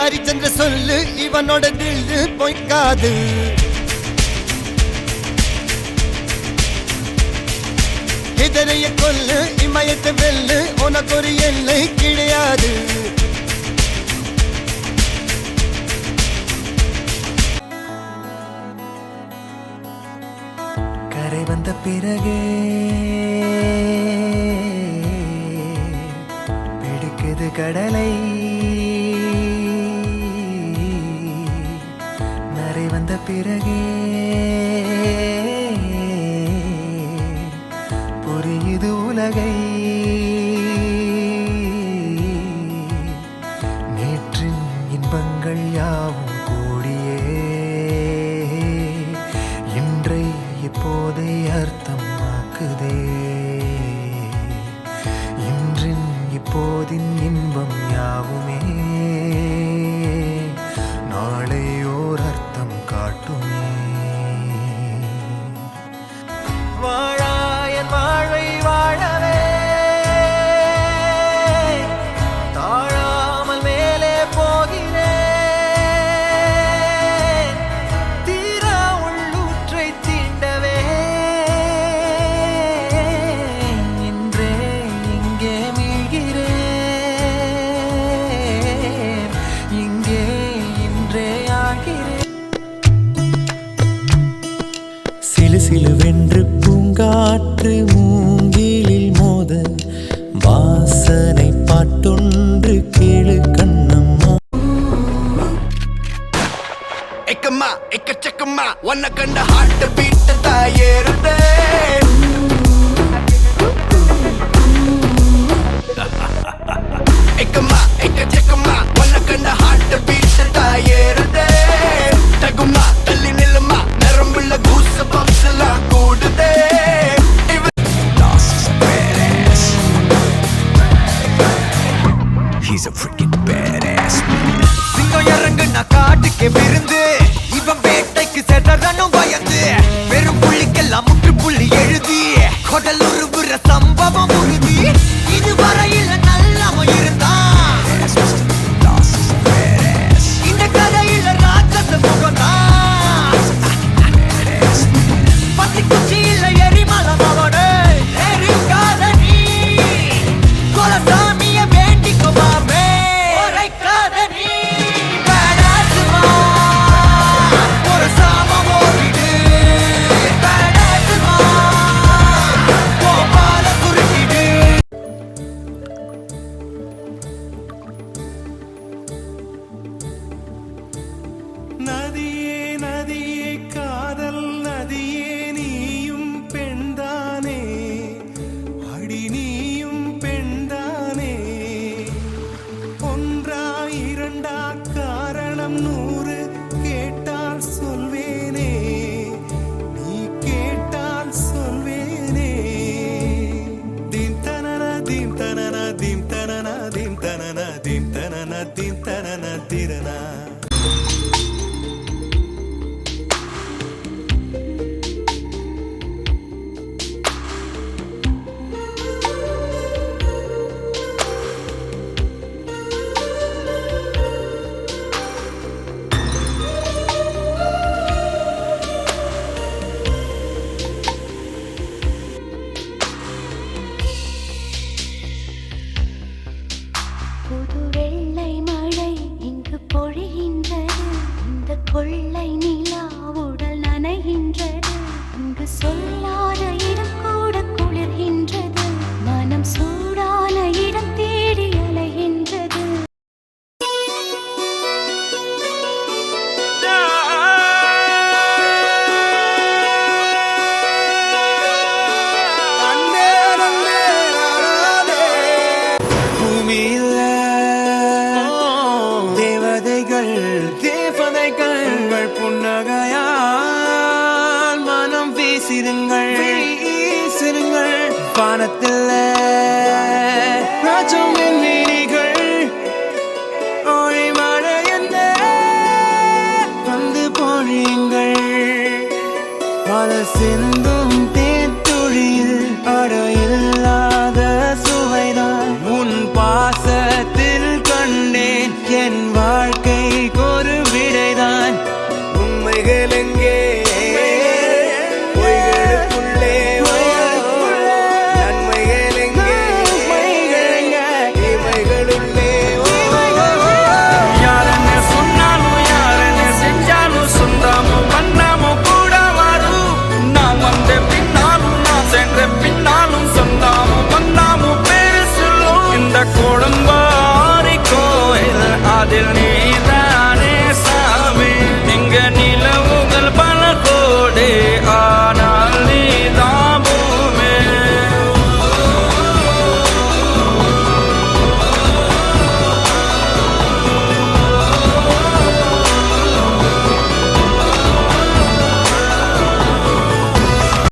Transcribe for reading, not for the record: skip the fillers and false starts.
ஹரிச்சந்திர சொல்லு இவனோட தில்லு பொய்க்காது. இதரைய கொல்லு இமயத்தை வெல்லு உனக்கு ஒரு எல்லை கிடையாது. கரை வந்த பிறகே பிடிக்குது கடலை, நரை வந்த பிறகே புரியுது உலகை. நேற்றின் இன்பங்கள் யாவும் கூடியே இன்றை இப்போதை அர்த்தமாக்குதே. இன்றின் இப்போதின் இன்பம் யாவுமே நாளை ஓர் அர்த்தம் காட்டுமே. வாழாயன் வாழ்வை வாழவே தாழாமல் மேலே போகிறேன். தீரா உள்ளூற்றை தீண்டவே இன்றே இங்கே மீழ்கிறேன். இங்கே இன்றே ஆகிறேன். சிலு சிலுவென்று பூங்காற்று மூங்கிலில் மோத வாசனை பாட்டொன்று கேளு கண்ணம்மா. எக்கம்மா எக்கச்சக்கம்மா உன்னை கண்ட ஹார்ட் பீட் தாயேறுதே. எக்கம்மா எக்கச்சக்கம்மா உன்னை கண்ட ஹார்ட் பீட் தாயேறுதே. தகுமா தள்ளி நில்லுமா நரம்புள்ள கூச பம்ஸ் எல்லாம் கூடுதே. He's a freaking